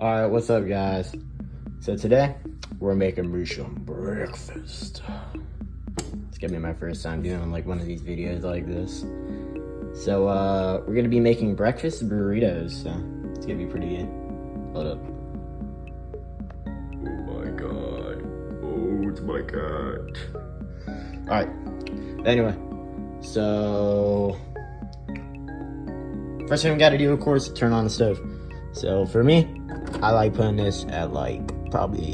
Alright, what's up guys? So today, we're making me some breakfast. It's gonna be my first time doing like one of these videos like this. So we're gonna be making breakfast burritos, so it's gonna be pretty good. Hold up. Oh my god. Oh, it's my cat. Alright, anyway, so first thing we gotta do, of course, turn on the stove. So for me, I like putting this at probably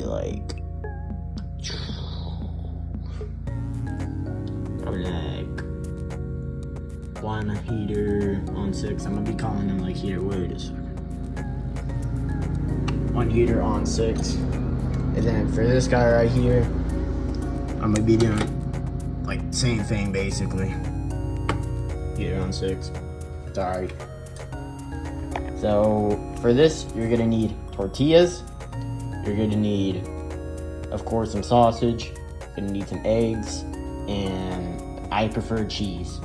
one heater on 6. I'm gonna be calling them like heater. Wait a second. One heater on 6. And then for this guy right here, I'm gonna be doing like same thing basically. Heater on 6. Sorry. So for this, you're gonna need tortillas. You're gonna need, of course, some sausage. You're gonna need some eggs, and I prefer cheese.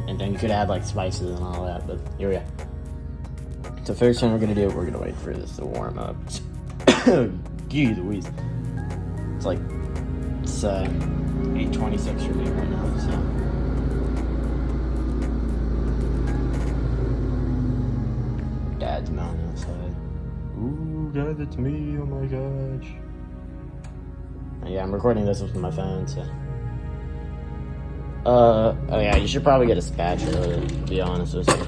And then you could add like spices and all that, but here we go. So first thing we're gonna do, we're gonna wait for this to warm up. Gee Louise. It's 8:26 for me right now, so. Dad's mounting outside. Ooh, guys, it's me, oh my gosh. Yeah, I'm recording this with my phone, so. Oh yeah, you should probably get a spatula, to be honest with you.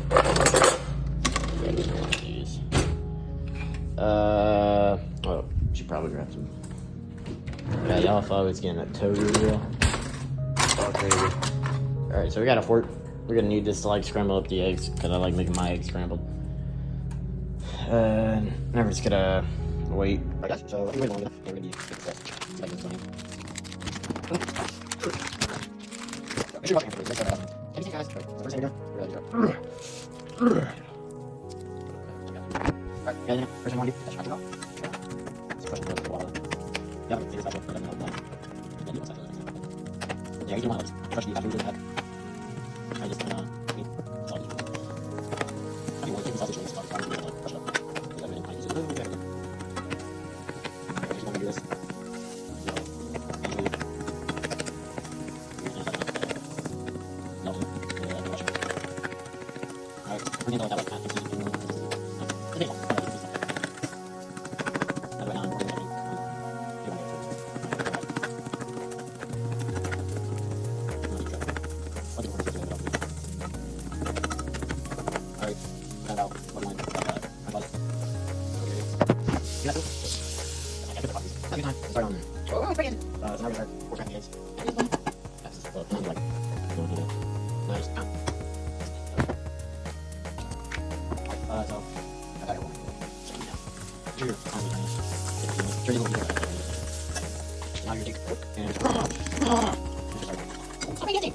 Oh, you should probably grab some. Yeah, y'all thought I was getting a total wheel. Okay. Alright, so we got a fork. We're gonna need this to like scramble up the eggs, because I like making my eggs scrambled. Now we're just gonna wait. So if you wait long enough, we're gonna be like this funny. Make sure you're watching for this. Anything guys? First thing we do, we're ready to go. Alright, guys, first thing I want to do is scratch it off. Just push it the water. Yeah, take this back up, put it in the water. Yeah, you want to yeah, you don't want to push the after we do that. I just gonna eat sausage. I mean, take the sausage and start trying to push it up. Start on. Oh, it's pretty good. So now we're gonna start cracking the eggs. That's just like, nice. So I got it one. Now you're taking and oh my god.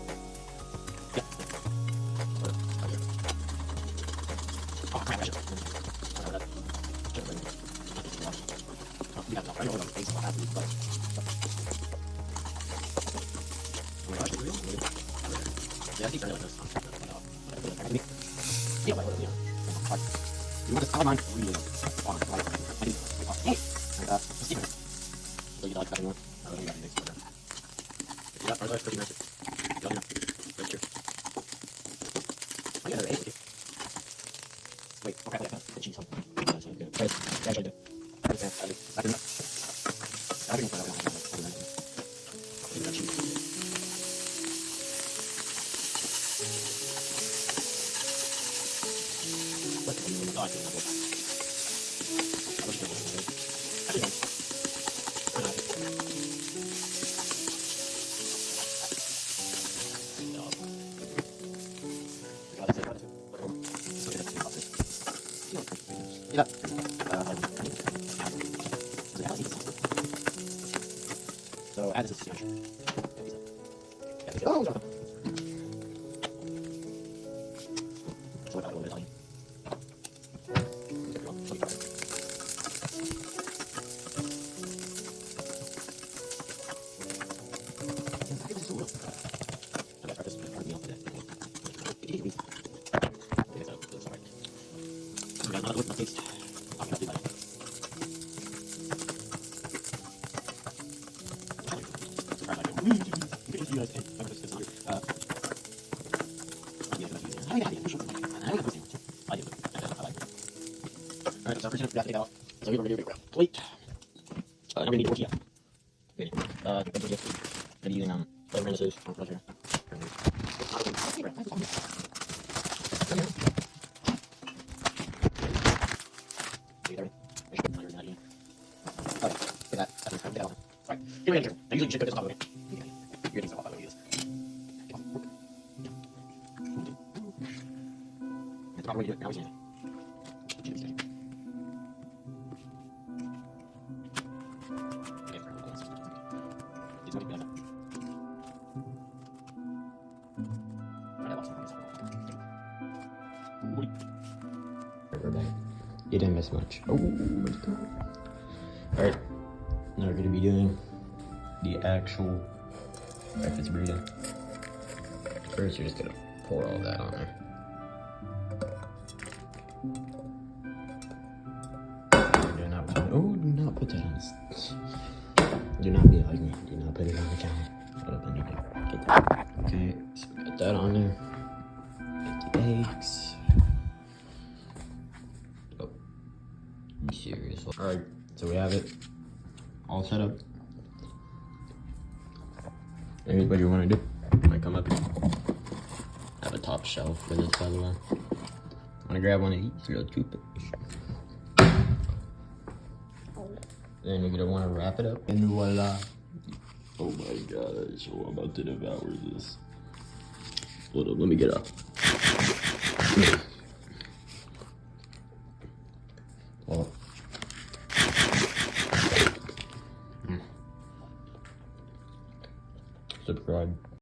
Oh crap, I should. I know what I'm facing. I'll have to use both. Oh my gosh, yeah, I keep turning like this. Yeah, like, you want to tell mine really on it. I do. Hey! And, Steven. So you like that anymore? I don't think I can mix it. Yeah, our life's pretty nice. Yeah, right here. I got another 8. Wait, okay, I got the cheese on. That's good. Yeah, actually do. So add this to the oh, no. So what about a little bit of onion? Not with my taste. I'm gonna do that. Alright, so first we're gonna take that off. So we're gonna do a plate. Now we're gonna need tortilla. Okay. Tortilla. Gonna be using flavor indices from Frozen. I usually just put this on top of it. You're getting some off, I would use. That's not what we do. Now we see it. We're back. You didn't miss much. Oh, let's go. Alright. Now we're going to be doing the actual breakfast burrito. First, you're just going to pour all that on there. Do not put that on this. Do not be like me. Do not put it on the counter. Put it on your plate. Okay, so we got that on there. Get the eggs. Oh, you serious? Alright, so we have it all set up. Here's what you want to do. I come up here. I have a top shelf for this, by the way. I'm gonna grab one of these little toothpicks. Then you're gonna want to wrap it up, and voila! Oh my gosh! So I'm about to devour this. Hold up, let me get up. Well. Subscribe.